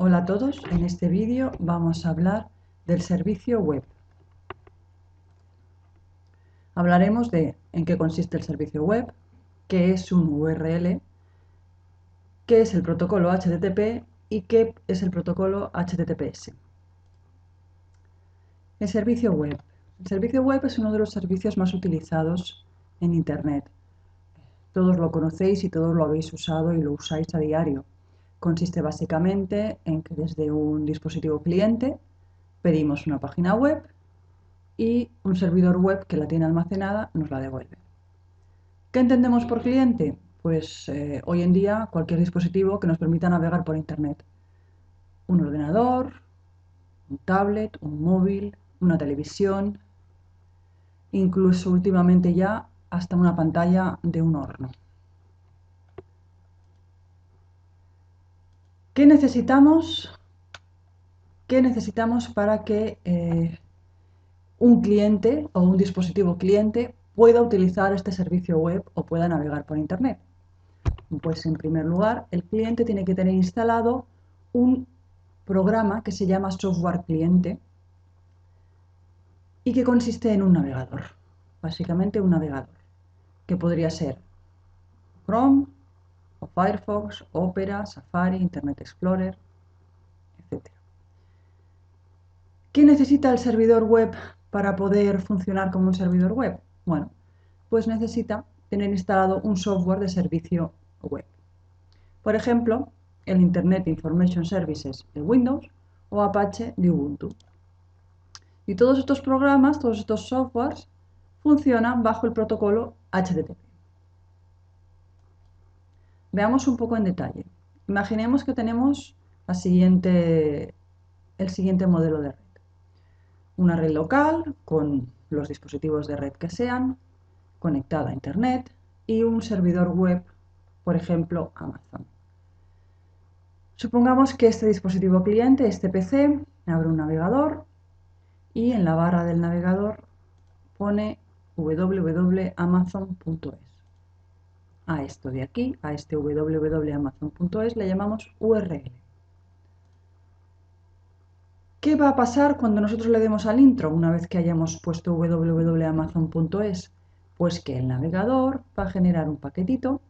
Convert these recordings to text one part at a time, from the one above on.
Hola a todos, en este vídeo vamos a hablar del servicio web. Hablaremos de en qué consiste el servicio web, qué es un URL, qué es el protocolo HTTP y qué es el protocolo HTTPS. El servicio web. El servicio web es uno de los servicios más utilizados en Internet. Todos lo conocéis y todos lo habéis usado y lo usáis a diario. Consiste básicamente en que desde un dispositivo cliente pedimos una página web y un servidor web que la tiene almacenada nos la devuelve. ¿Qué entendemos por cliente? Pues hoy en día cualquier dispositivo que nos permita navegar por Internet. Un ordenador, un tablet, un móvil, una televisión, incluso últimamente ya hasta una pantalla de un horno. ¿Qué necesitamos? ¿Qué necesitamos para que un cliente o un dispositivo cliente pueda utilizar este servicio web o pueda navegar por Internet? Pues en primer lugar, el cliente tiene que tener instalado un programa que se llama software cliente y que consiste en un navegador, básicamente un navegador, que podría ser Chrome, o Firefox, Opera, Safari, Internet Explorer, etc. ¿Qué necesita el servidor web para poder funcionar como un servidor web? Bueno, pues necesita tener instalado un software de servicio web. Por ejemplo, el Internet Information Services de Windows o Apache de Ubuntu. Y todos estos programas, todos estos softwares, funcionan bajo el protocolo HTTP. Veamos un poco en detalle. Imaginemos que tenemos el siguiente modelo de red. Una red local con los dispositivos de red que sean, conectada a Internet y un servidor web, por ejemplo, Amazon. Supongamos que este dispositivo cliente, este PC, abre un navegador y en la barra del navegador pone www.amazon.es. A esto de aquí, a este www.amazon.es, le llamamos URL. ¿Qué va a pasar cuando nosotros le demos al intro una vez que hayamos puesto www.amazon.es? Pues que el navegador va a generar un paquetito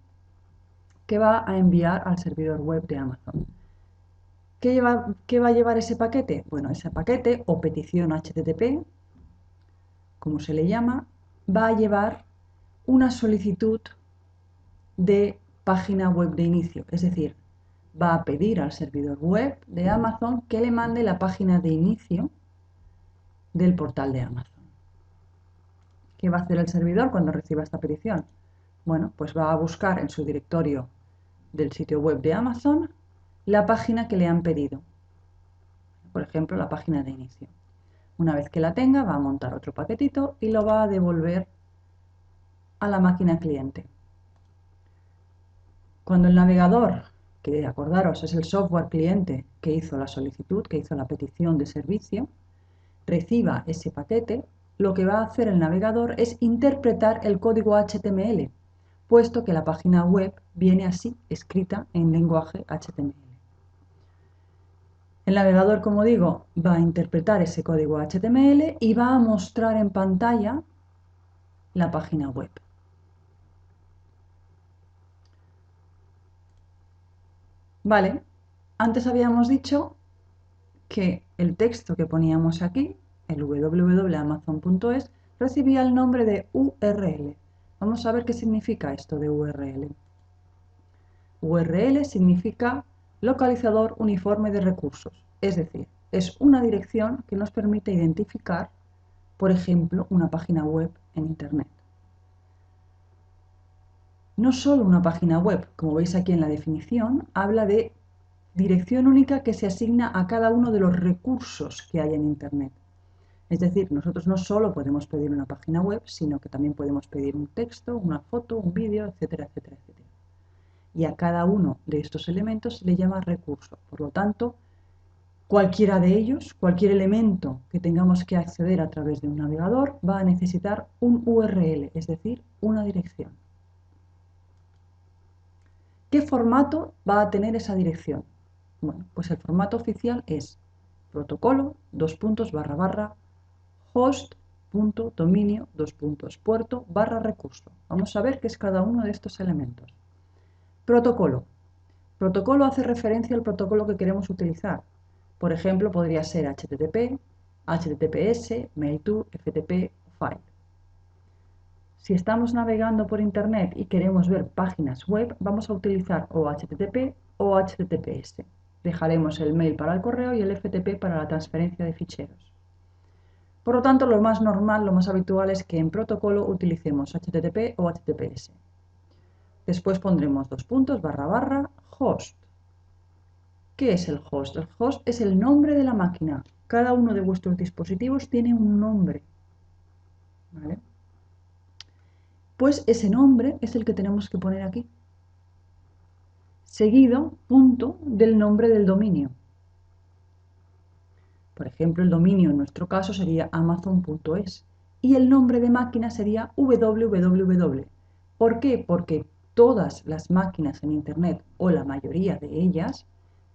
que va a enviar al servidor web de Amazon. ¿Qué va a llevar ese paquete? Bueno, ese paquete o petición HTTP, como se le llama, va a llevar una solicitud de página web de inicio, es decir, va a pedir al servidor web de Amazon que le mande la página de inicio del portal de Amazon. ¿Qué va a hacer el servidor cuando reciba esta petición? Bueno, pues va a buscar en su directorio del sitio web de Amazon la página que le han pedido, por ejemplo, la página de inicio. Una vez que la tenga, va a montar otro paquetito y lo va a devolver a la máquina cliente. Cuando el navegador, que acordaros es el software cliente que hizo la solicitud, que hizo la petición de servicio, reciba ese paquete, lo que va a hacer el navegador es interpretar el código HTML, puesto que la página web viene así, escrita en lenguaje HTML. El navegador, como digo, va a interpretar ese código HTML y va a mostrar en pantalla la página web. Vale, antes habíamos dicho que el texto que poníamos aquí, el www.amazon.es, recibía el nombre de URL. Vamos a ver qué significa esto de URL. URL significa localizador uniforme de recursos, es decir, es una dirección que nos permite identificar, por ejemplo, una página web en Internet. No solo una página web, como veis aquí en la definición, habla de dirección única que se asigna a cada uno de los recursos que hay en Internet. Es decir, nosotros no solo podemos pedir una página web, sino que también podemos pedir un texto, una foto, un vídeo, etcétera, etcétera, etcétera. Y a cada uno de estos elementos se le llama recurso. Por lo tanto, cualquiera de ellos, cualquier elemento que tengamos que acceder a través de un navegador, va a necesitar un URL, es decir, una dirección. ¿Qué formato va a tener esa dirección? Bueno, pues el formato oficial es protocolo, host.dominio, puerto, recurso. Vamos a ver qué es cada uno de estos elementos. Protocolo. Protocolo hace referencia al protocolo que queremos utilizar. Por ejemplo, podría ser HTTP, HTTPS, Mail2, FTP o File. Si estamos navegando por Internet y queremos ver páginas web, vamos a utilizar o HTTP o HTTPS. Dejaremos el mail para el correo y el FTP para la transferencia de ficheros. Por lo tanto, lo más normal, lo más habitual es que en protocolo utilicemos HTTP o HTTPS. Después pondremos host. ¿Qué es el host? El host es el nombre de la máquina. Cada uno de vuestros dispositivos tiene un nombre. ¿Vale? Pues ese nombre es el que tenemos que poner aquí. Seguido, punto, del nombre del dominio. Por ejemplo, el dominio en nuestro caso sería amazon.es y el nombre de máquina sería www. ¿Por qué? Porque todas las máquinas en Internet, o la mayoría de ellas,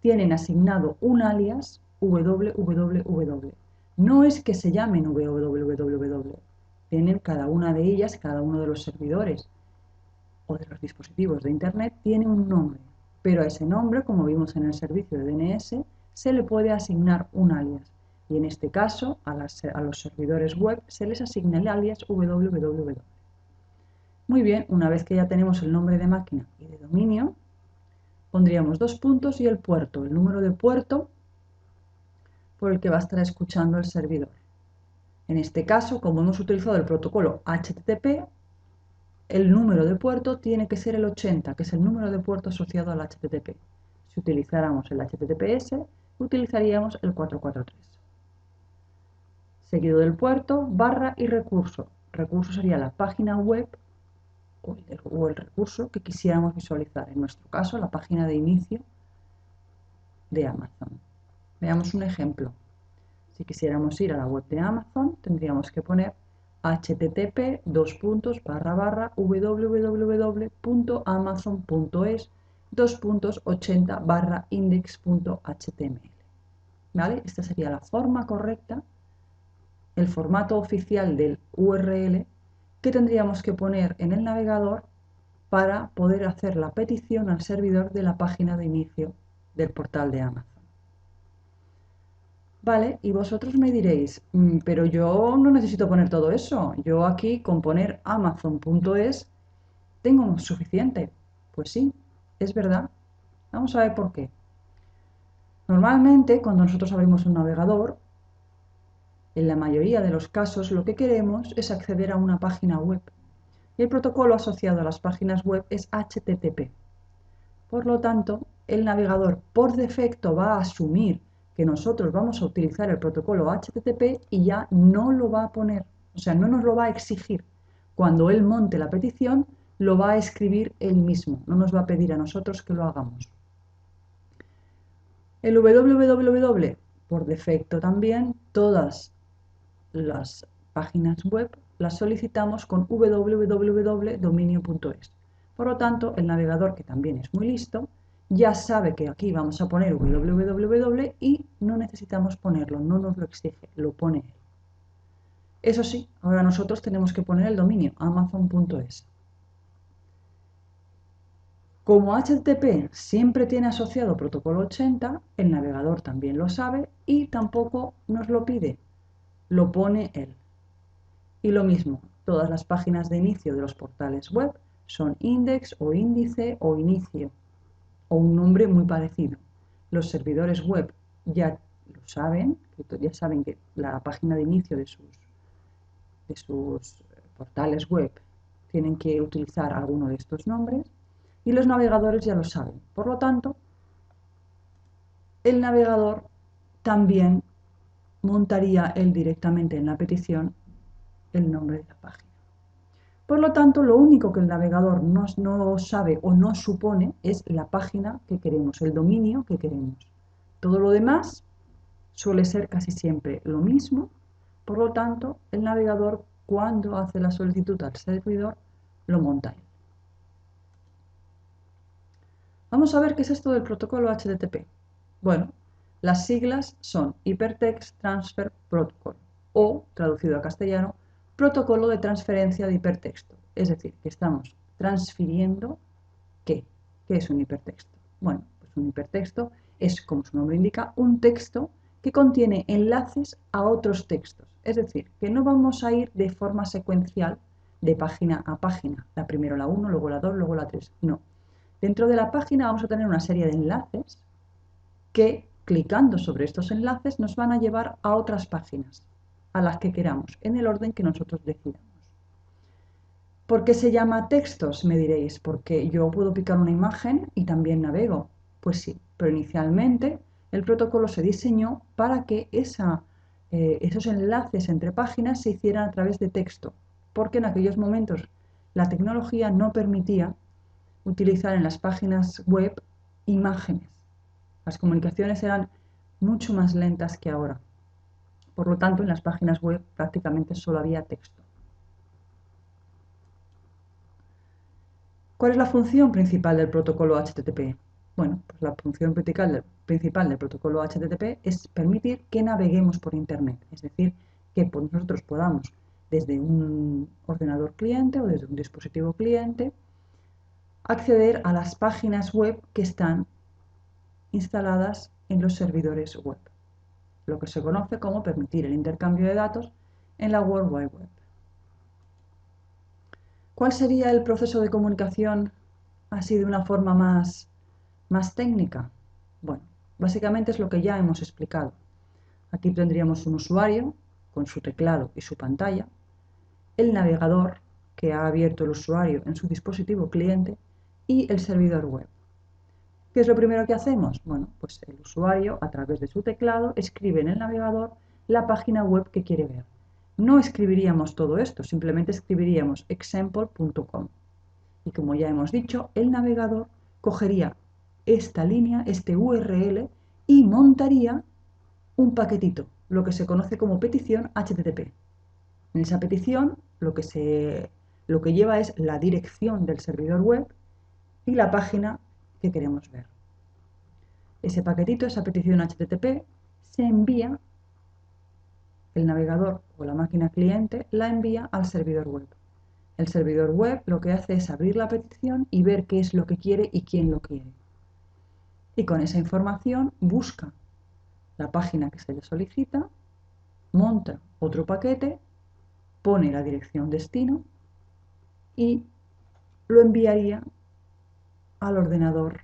tienen asignado un alias www. No es que se llamen www, tienen cada una de ellas, cada uno de los servidores o de los dispositivos de Internet tiene un nombre, pero a ese nombre, como vimos en el servicio de DNS, se le puede asignar un alias. Y en este caso, a los servidores web se les asigna el alias www. Muy bien, una vez que ya tenemos el nombre de máquina y de dominio, pondríamos dos puntos y el puerto, el número de puerto por el que va a estar escuchando el servidor. En este caso, como hemos utilizado el protocolo HTTP, el número de puerto tiene que ser el 80, que es el número de puerto asociado al HTTP. Si utilizáramos el HTTPS, utilizaríamos el 443. Seguido del puerto, barra y recurso. Recurso sería la página web o el recurso que quisiéramos visualizar. En nuestro caso, la página de inicio de Amazon. Veamos un ejemplo. Si quisiéramos ir a la web de Amazon, tendríamos que poner http://www.amazon.es 2.80/index.html. ¿Vale? Esta sería la forma correcta, el formato oficial del URL que tendríamos que poner en el navegador para poder hacer la petición al servidor de la página de inicio del portal de Amazon. Vale, y vosotros me diréis, pero yo no necesito poner todo eso. Yo aquí con poner amazon.es tengo suficiente. Pues sí, es verdad. Vamos a ver por qué. Normalmente, cuando nosotros abrimos un navegador, en la mayoría de los casos lo que queremos es acceder a una página web. Y el protocolo asociado a las páginas web es HTTP. Por lo tanto, el navegador por defecto va a asumir que nosotros vamos a utilizar el protocolo HTTP y ya no lo va a poner, o sea, no nos lo va a exigir. Cuando él monte la petición, lo va a escribir él mismo, no nos va a pedir a nosotros que lo hagamos. El www, por defecto también, todas las páginas web las solicitamos con www.dominio.es. Por lo tanto, el navegador, que también es muy listo, ya sabe que aquí vamos a poner www y no necesitamos ponerlo, no nos lo exige, lo pone él. Eso sí, ahora nosotros tenemos que poner el dominio amazon.es. Como HTTP siempre tiene asociado protocolo 80, el navegador también lo sabe y tampoco nos lo pide, lo pone él. Y lo mismo, todas las páginas de inicio de los portales web son index o índice o inicio, o un nombre muy parecido. Los servidores web ya lo saben, ya saben que la página de inicio de sus portales web tienen que utilizar alguno de estos nombres y los navegadores ya lo saben. Por lo tanto, el navegador también montaría él directamente en la petición el nombre de la página. Por lo tanto, lo único que el navegador no sabe o no supone es la página que queremos, el dominio que queremos. Todo lo demás suele ser casi siempre lo mismo, por lo tanto, el navegador, cuando hace la solicitud al servidor, lo monta él. Vamos a ver qué es esto del protocolo HTTP. Bueno, las siglas son Hypertext Transfer Protocol o, traducido a castellano, protocolo de transferencia de hipertexto. Es decir, que estamos transfiriendo ¿qué? ¿Qué es un hipertexto? Bueno, pues un hipertexto es, como su nombre indica, un texto que contiene enlaces a otros textos. Es decir, que no vamos a ir de forma secuencial de página a página. La primero la 1, luego la 2, luego la 3. No. Dentro de la página vamos a tener una serie de enlaces que, clicando sobre estos enlaces, nos van a llevar a otras páginas, a las que queramos, en el orden que nosotros decidamos. ¿Por qué se llama textos? Me diréis, porque yo puedo picar una imagen y también navego. Pues sí, pero inicialmente el protocolo se diseñó para que esos enlaces entre páginas se hicieran a través de texto, porque en aquellos momentos la tecnología no permitía utilizar en las páginas web imágenes. Las comunicaciones eran mucho más lentas que ahora. Por lo tanto, en las páginas web prácticamente solo había texto. ¿Cuál es la función principal del protocolo HTTP? Bueno, pues la función principal del protocolo HTTP es permitir que naveguemos por Internet, es decir, que nosotros podamos, desde un ordenador cliente o desde un dispositivo cliente, acceder a las páginas web que están instaladas en los servidores web, lo que se conoce como permitir el intercambio de datos en la World Wide Web. ¿Cuál sería el proceso de comunicación así de una forma más técnica? Bueno, básicamente es lo que ya hemos explicado. Aquí tendríamos un usuario con su teclado y su pantalla, el navegador que ha abierto el usuario en su dispositivo cliente y el servidor web. ¿Qué es lo primero que hacemos? Bueno, pues el usuario a través de su teclado escribe en el navegador la página web que quiere ver. No escribiríamos todo esto, simplemente escribiríamos example.com. Y como ya hemos dicho, el navegador cogería esta línea, este URL, y montaría un paquetito, lo que se conoce como petición HTTP. En esa petición lo que lleva es la dirección del servidor web y la página que queremos ver. Ese paquetito, esa petición HTTP, se envía, el navegador o la máquina cliente la envía al servidor web. El servidor web lo que hace es abrir la petición y ver qué es lo que quiere y quién lo quiere. Y con esa información busca la página que se le solicita, monta otro paquete, pone la dirección destino y lo enviaría al ordenador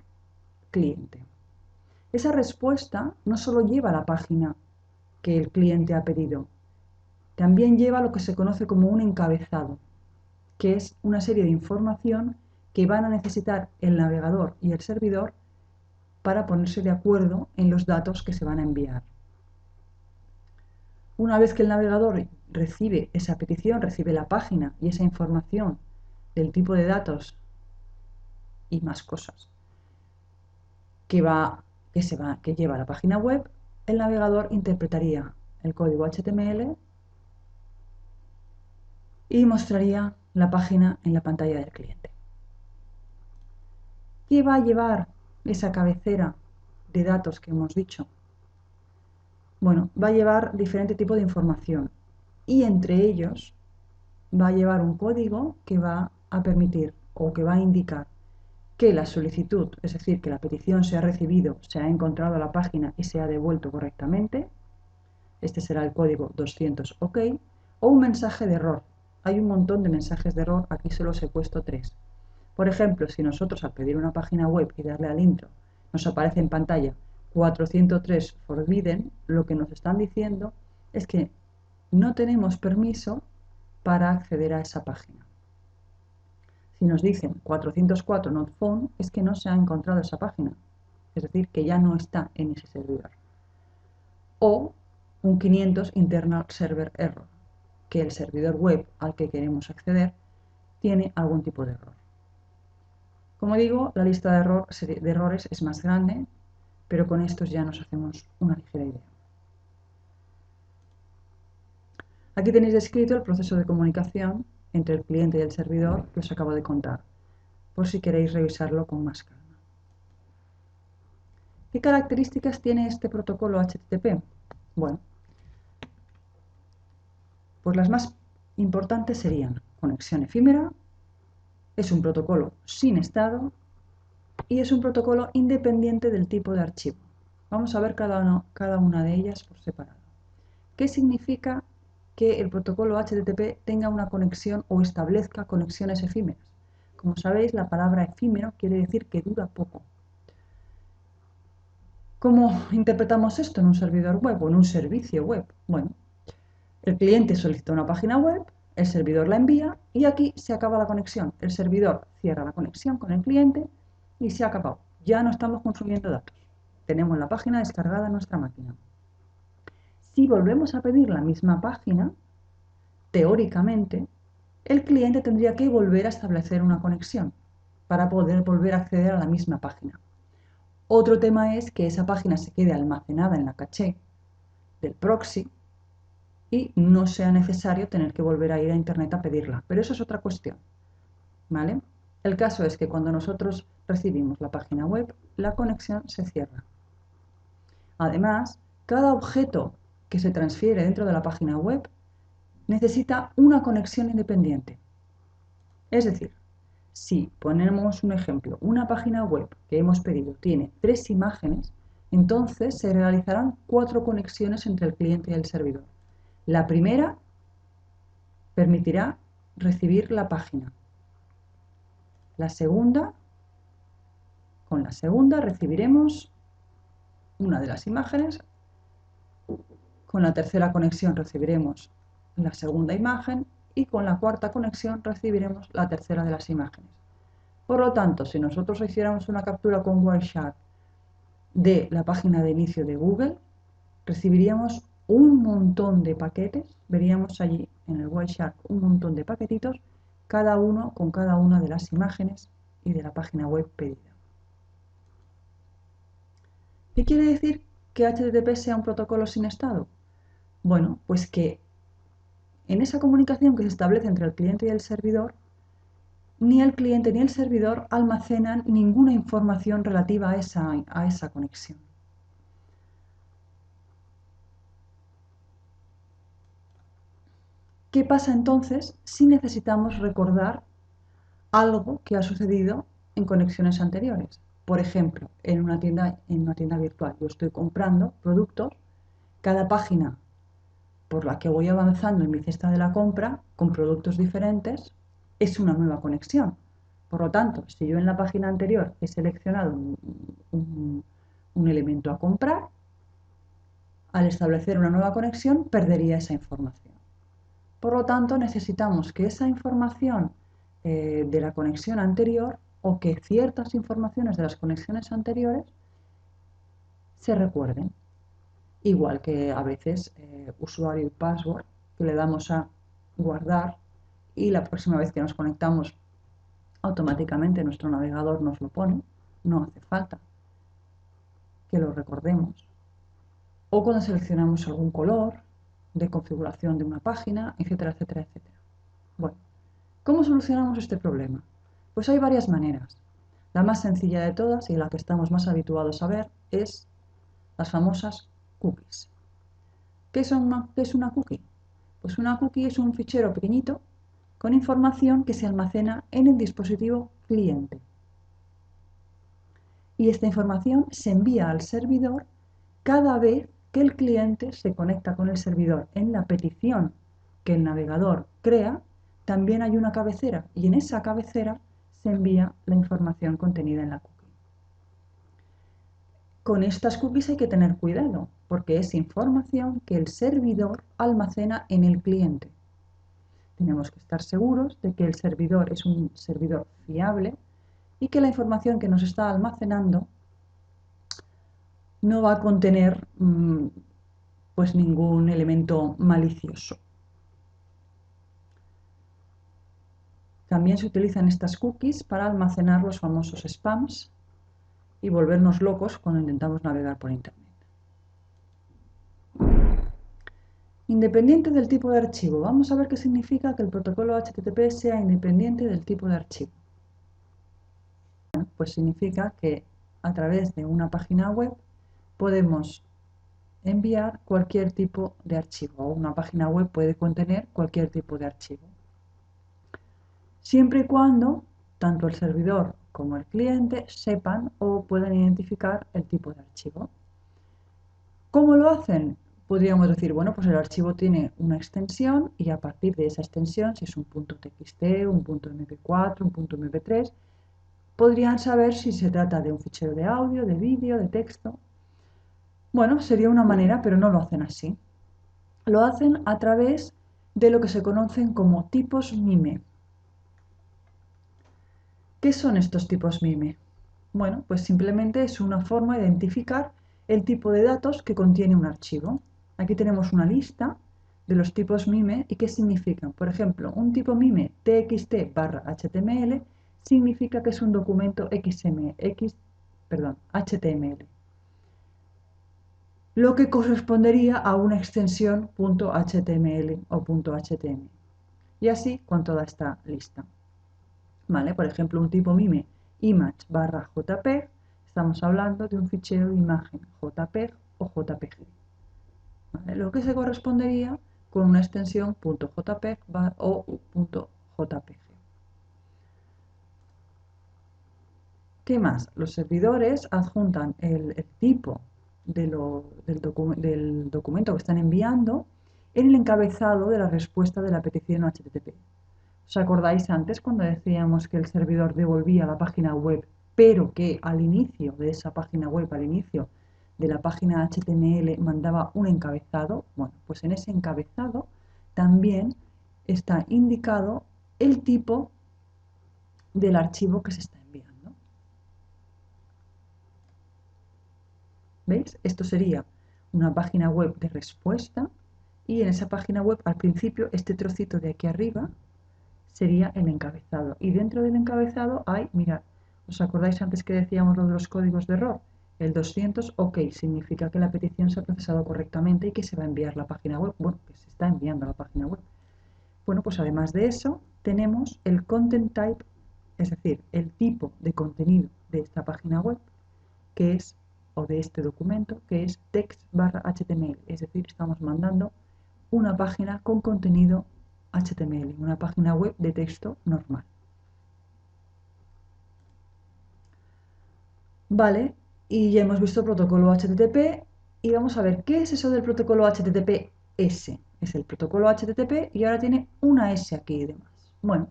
cliente. Esa respuesta no solo lleva a la página que el cliente ha pedido, también lleva lo que se conoce como un encabezado, que es una serie de información que van a necesitar el navegador y el servidor para ponerse de acuerdo en los datos que se van a enviar. Una vez que el navegador recibe esa petición, recibe la página y esa información del tipo de datos y más cosas que lleva a la página web, el navegador interpretaría el código HTML y mostraría la página en la pantalla del cliente. ¿Qué va a llevar esa cabecera de datos que hemos dicho? Bueno, va a llevar diferente tipo de información y entre ellos va a llevar un código que va a permitir o que va a indicar que la solicitud, es decir, que la petición se ha recibido, se ha encontrado la página y se ha devuelto correctamente. Este será el código 200 OK o un mensaje de error. Hay un montón de mensajes de error, aquí solo os he puesto 3. Por ejemplo, si nosotros al pedir una página web y darle al intro nos aparece en pantalla 403 forbidden, lo que nos están diciendo es que no tenemos permiso para acceder a esa página. Si nos dicen 404 not found, es que no se ha encontrado esa página, es decir, que ya no está en ese servidor. O un 500 internal server error, que el servidor web al que queremos acceder tiene algún tipo de error. Como digo, la lista de errores es más grande, pero con estos ya nos hacemos una ligera idea. Aquí tenéis descrito el proceso de comunicación entre el cliente y el servidor que os acabo de contar, por si queréis revisarlo con más calma. ¿Qué características tiene este protocolo HTTP? Bueno, pues las más importantes serían conexión efímera, es un protocolo sin estado y es un protocolo independiente del tipo de archivo. Vamos a ver cada una de ellas por separado. ¿Qué significa que el protocolo HTTP tenga una conexión o establezca conexiones efímeras? Como sabéis, la palabra efímero quiere decir que dura poco. ¿Cómo interpretamos esto en un servidor web o en un servicio web? Bueno, el cliente solicita una página web, el servidor la envía y aquí se acaba la conexión. El servidor cierra la conexión con el cliente y se ha acabado. Ya no estamos consumiendo datos. Tenemos la página descargada en nuestra máquina. Si volvemos a pedir la misma página, teóricamente, el cliente tendría que volver a establecer una conexión para poder volver a acceder a la misma página. Otro tema es que esa página se quede almacenada en la caché del proxy y no sea necesario tener que volver a ir a internet a pedirla. Pero eso es otra cuestión, ¿vale? El caso es que cuando nosotros recibimos la página web, la conexión se cierra. Además, cada objeto que se transfiere dentro de la página web necesita una conexión independiente. Es decir, si ponemos un ejemplo, una página web que hemos pedido tiene 3 imágenes, entonces se realizarán 4 conexiones entre el cliente y el servidor. La primera permitirá recibir la página. La segunda, con la segunda recibiremos una de las imágenes. Con la tercera conexión recibiremos la segunda imagen y con la cuarta conexión recibiremos la tercera de las imágenes. Por lo tanto, si nosotros hiciéramos una captura con Wireshark de la página de inicio de Google, recibiríamos un montón de paquetes, veríamos allí en el Wireshark un montón de paquetitos, cada uno con cada una de las imágenes y de la página web pedida. ¿Qué quiere decir que HTTP sea un protocolo sin estado? Bueno, pues que en esa comunicación que se establece entre el cliente y el servidor, ni el cliente ni el servidor almacenan ninguna información relativa a esa conexión. ¿Qué pasa entonces si necesitamos recordar algo que ha sucedido en conexiones anteriores? Por ejemplo, en una tienda virtual, yo estoy comprando productos, cada página por la que voy avanzando en mi cesta de la compra con productos diferentes es una nueva conexión. Por lo tanto, si yo en la página anterior he seleccionado un elemento a comprar, al establecer una nueva conexión perdería esa información. Por lo tanto, necesitamos que esa información de la conexión anterior o que ciertas informaciones de las conexiones anteriores se recuerden. Igual que a veces usuario y password que le damos a guardar y la próxima vez que nos conectamos automáticamente nuestro navegador nos lo pone, no hace falta que lo recordemos. O cuando seleccionamos algún color de configuración de una página, etcétera, etcétera, etcétera. Bueno, ¿cómo solucionamos este problema? Pues hay varias maneras. La más sencilla de todas y la que estamos más habituados a ver es las famosas cookies. ¿Qué es una cookie? Pues una cookie es un fichero pequeñito con información que se almacena en el dispositivo cliente. Y esta información se envía al servidor cada vez que el cliente se conecta con el servidor. En la petición que el navegador crea, también hay una cabecera y en esa cabecera se envía la información contenida en la cookie. Con estas cookies hay que tener cuidado porque es información que el servidor almacena en el cliente. Tenemos que estar seguros de que el servidor es un servidor fiable y que la información que nos está almacenando no va a contener pues ningún elemento malicioso. También se utilizan estas cookies para almacenar los famosos spams y volvernos locos cuando intentamos navegar por internet. Independiente del tipo de archivo. Vamos a ver qué significa que el protocolo HTTP sea independiente del tipo de archivo. Bueno, pues significa que a través de una página web podemos enviar cualquier tipo de archivo. Una página web puede contener cualquier tipo de archivo. Siempre y cuando tanto el servidor como el cliente sepan o puedan identificar el tipo de archivo. ¿Cómo lo hacen? Podríamos decir, bueno, pues el archivo tiene una extensión y a partir de esa extensión, si es un .txt, un .mp4, un .mp3, podrían saber si se trata de un fichero de audio, de vídeo, de texto. Bueno, sería una manera, pero no lo hacen así. Lo hacen a través de lo que se conocen como tipos MIME. ¿Qué son estos tipos MIME? Bueno, pues simplemente es una forma de identificar el tipo de datos que contiene un archivo. Aquí tenemos una lista de los tipos MIME y qué significan. Por ejemplo, un tipo MIME txt/html significa que es un documento HTML, lo que correspondería a una extensión .html o .html. Y así con toda esta lista. ¿Vale? Por ejemplo, un tipo MIME image/jpeg, estamos hablando de un fichero de imagen JPEG o JPG. ¿Vale? Lo que se correspondería con una extensión .jpeg o .jpg. ¿Qué más? Los servidores adjuntan el tipo del documento que están enviando en el encabezado de la respuesta de la petición HTTP. ¿Os acordáis antes cuando decíamos que el servidor devolvía la página web, pero que al inicio de esa página web, al inicio de la página HTML, mandaba un encabezado? Bueno, pues en ese encabezado también está indicado el tipo del archivo que se está enviando. ¿Veis? Esto sería una página web de respuesta y en esa página web al principio este trocito de aquí arriba sería el encabezado. Y dentro del encabezado hay, mirad, ¿os acordáis antes que decíamos lo de los códigos de error? El 200, OK, significa que la petición se ha procesado correctamente y que se va a enviar la página web. Bueno, que se está enviando la página web. Bueno, pues además de eso, tenemos el content type, es decir, el tipo de contenido de esta página web, que es, o de este documento, que es text/html. Es decir, estamos mandando una página con contenido HTML, una página web de texto normal. Vale, y ya hemos visto el protocolo HTTP y vamos a ver qué es eso del protocolo HTTPS. Es el protocolo HTTP y ahora tiene una S aquí y demás. Bueno,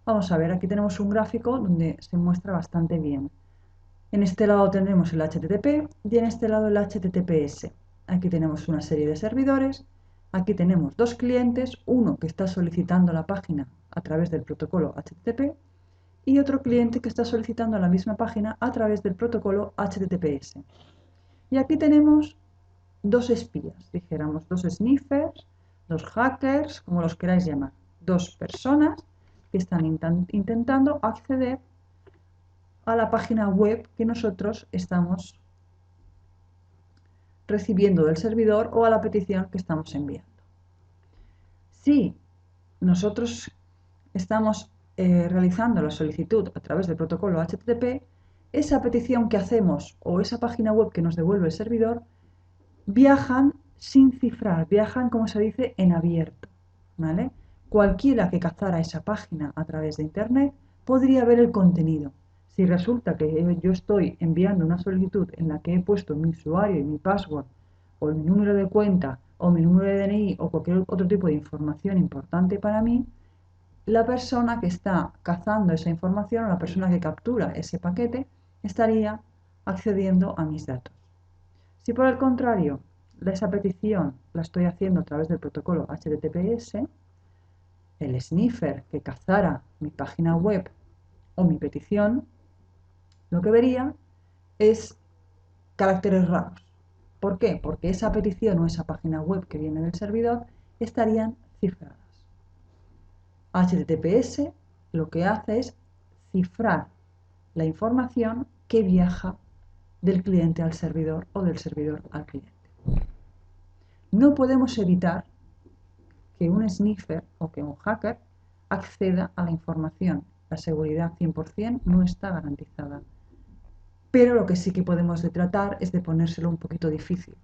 vamos a ver, aquí tenemos un gráfico donde se muestra bastante bien. En este lado tenemos el HTTP y en este lado el HTTPS. Aquí tenemos una serie de servidores. Aquí tenemos dos clientes, uno que está solicitando la página a través del protocolo HTTP y otro cliente que está solicitando la misma página a través del protocolo HTTPS. Y aquí tenemos dos espías, dijéramos dos sniffers, dos hackers, como los queráis llamar, dos personas que están intentando acceder a la página web que nosotros estamos recibiendo del servidor o a la petición que estamos enviando. Si nosotros estamos realizando la solicitud a través del protocolo HTTP, esa petición que hacemos o esa página web que nos devuelve el servidor viajan sin cifrar, viajan, como se dice, en abierto, ¿vale? Cualquiera que cazara esa página a través de Internet podría ver el contenido. Si resulta que yo estoy enviando una solicitud en la que he puesto mi usuario y mi password, o mi número de cuenta, o mi número de DNI, o cualquier otro tipo de información importante para mí, la persona que está cazando esa información o la persona que captura ese paquete estaría accediendo a mis datos. Si por el contrario esa petición la estoy haciendo a través del protocolo HTTPS, el sniffer que cazara mi página web o mi petición, lo que vería es caracteres raros. ¿Por qué? Porque esa petición o esa página web que viene del servidor estarían cifradas. HTTPS lo que hace es cifrar la información que viaja del cliente al servidor o del servidor al cliente. No podemos evitar que un sniffer o que un hacker acceda a la información. La seguridad 100% no está garantizada. pero lo que sí que podemos tratar es de ponérselo un poquito difícil,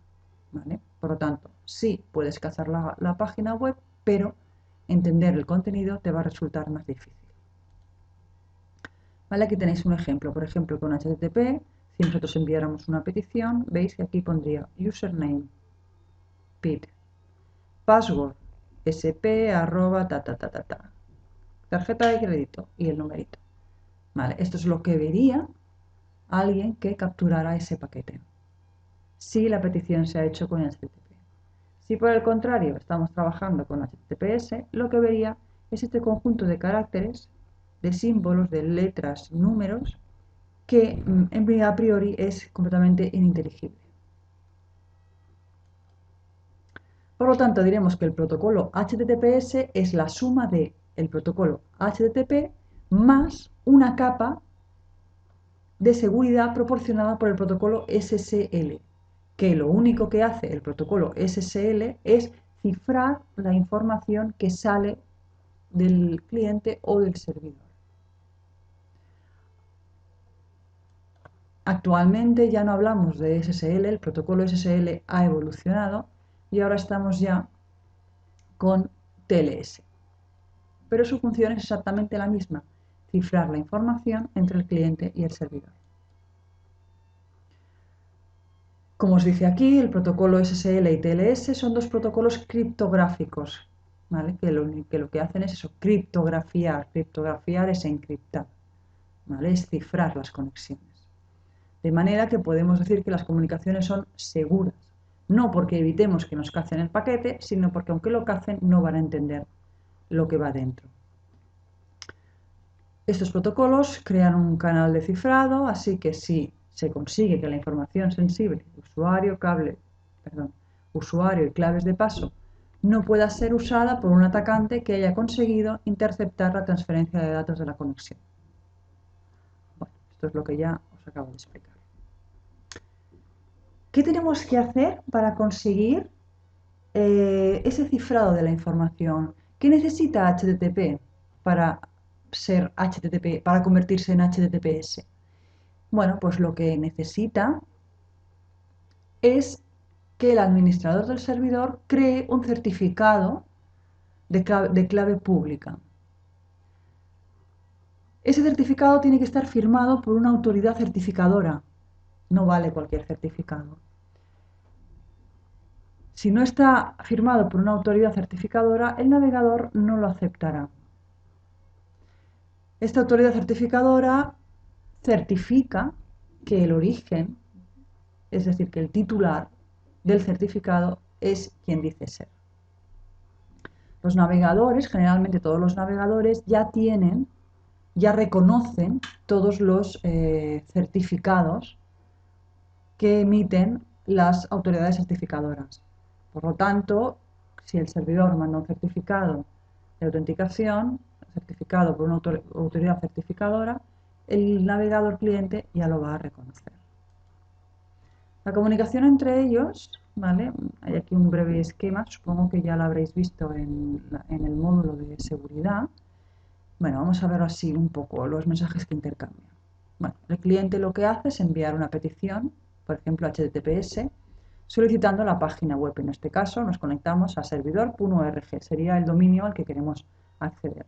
¿vale? Por lo tanto, sí puedes cazar la página web, pero entender el contenido te va a resultar más difícil. ¿Vale? Aquí tenéis un ejemplo, por ejemplo, con HTTP, si nosotros enviáramos una petición, veis que aquí pondría username, pid, password, sp, arroba, tarjeta de crédito y el numerito. ¿Vale? Esto es lo que vería alguien que capturara ese paquete, si la petición se ha hecho con HTTP. Si por el contrario estamos trabajando con HTTPS, lo que vería es este conjunto de caracteres, de símbolos, de letras, números, que a priori es completamente ininteligible. Por lo tanto, diremos que el protocolo HTTPS es la suma de el protocolo HTTP más una capa de seguridad proporcionada por el protocolo SSL, que lo único que hace el protocolo SSL es cifrar la información que sale del cliente o del servidor. Actualmente ya no hablamos de SSL, el protocolo SSL ha evolucionado y ahora estamos ya con TLS. Pero su función es exactamente la misma, cifrar la información entre el cliente y el servidor. Como os dice aquí, el protocolo SSL y TLS son dos protocolos criptográficos, ¿vale? que lo que hacen es eso, criptografiar. Criptografiar es encriptar, ¿vale? Es cifrar las conexiones. De manera que podemos decir que las comunicaciones son seguras, no porque evitemos que nos cacen el paquete, sino porque aunque lo cacen no van a entender lo que va dentro. Estos protocolos crean un canal de cifrado, así que si se consigue que la información sensible, usuario y claves de paso, no pueda ser usada por un atacante que haya conseguido interceptar la transferencia de datos de la conexión. Bueno, esto es lo que ya os acabo de explicar. ¿Qué tenemos que hacer para conseguir ese cifrado de la información? ¿Qué necesita HTTP para para convertirse en HTTPS? Bueno, pues lo que necesita es que el administrador del servidor cree un certificado de clave pública. Ese certificado tiene que estar firmado por una autoridad certificadora. No vale cualquier certificado. Si no está firmado por una autoridad certificadora, el navegador no lo aceptará. Esta autoridad certificadora certifica que el origen, es decir, que el titular del certificado es quien dice ser. Los navegadores, generalmente todos los navegadores, ya reconocen todos los certificados que emiten las autoridades certificadoras. Por lo tanto, si el servidor manda un certificado de autenticación, certificado por una autoridad certificadora, el navegador cliente ya lo va a reconocer. La comunicación entre ellos, ¿vale? Hay aquí un breve esquema, supongo que ya lo habréis visto en el módulo de seguridad. Bueno, vamos a ver así un poco los mensajes que intercambian. Bueno, el cliente lo que hace es enviar una petición, por ejemplo HTTPS, solicitando la página web. En este caso nos conectamos a servidor.org, sería el dominio al que queremos acceder.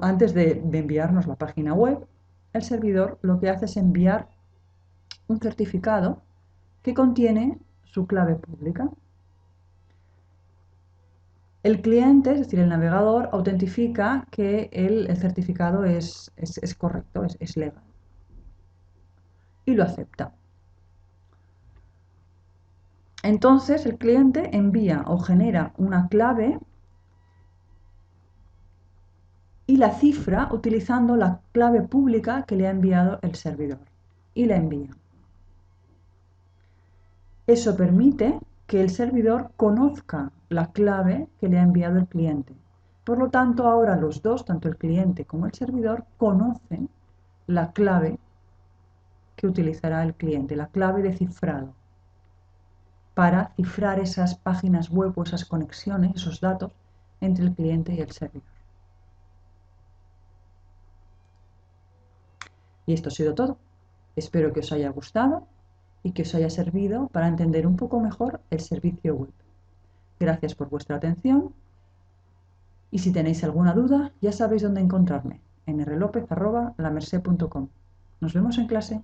Antes de enviarnos la página web, el servidor lo que hace es enviar un certificado que contiene su clave pública. El cliente, es decir, el navegador, autentifica que el certificado es correcto, es legal. Y lo acepta. Entonces el cliente envía o genera una clave y la cifra utilizando la clave pública que le ha enviado el servidor. Y la envía. Eso permite que el servidor conozca la clave que le ha enviado el cliente. Por lo tanto, ahora los dos, tanto el cliente como el servidor, conocen la clave que utilizará el cliente, la clave de cifrado, para cifrar esas páginas web o esas conexiones, esos datos entre el cliente y el servidor. Y esto ha sido todo. Espero que os haya gustado y que os haya servido para entender un poco mejor el servicio web. Gracias por vuestra atención y si tenéis alguna duda ya sabéis dónde encontrarme, en rlopez@lamerced.com. Nos vemos en clase.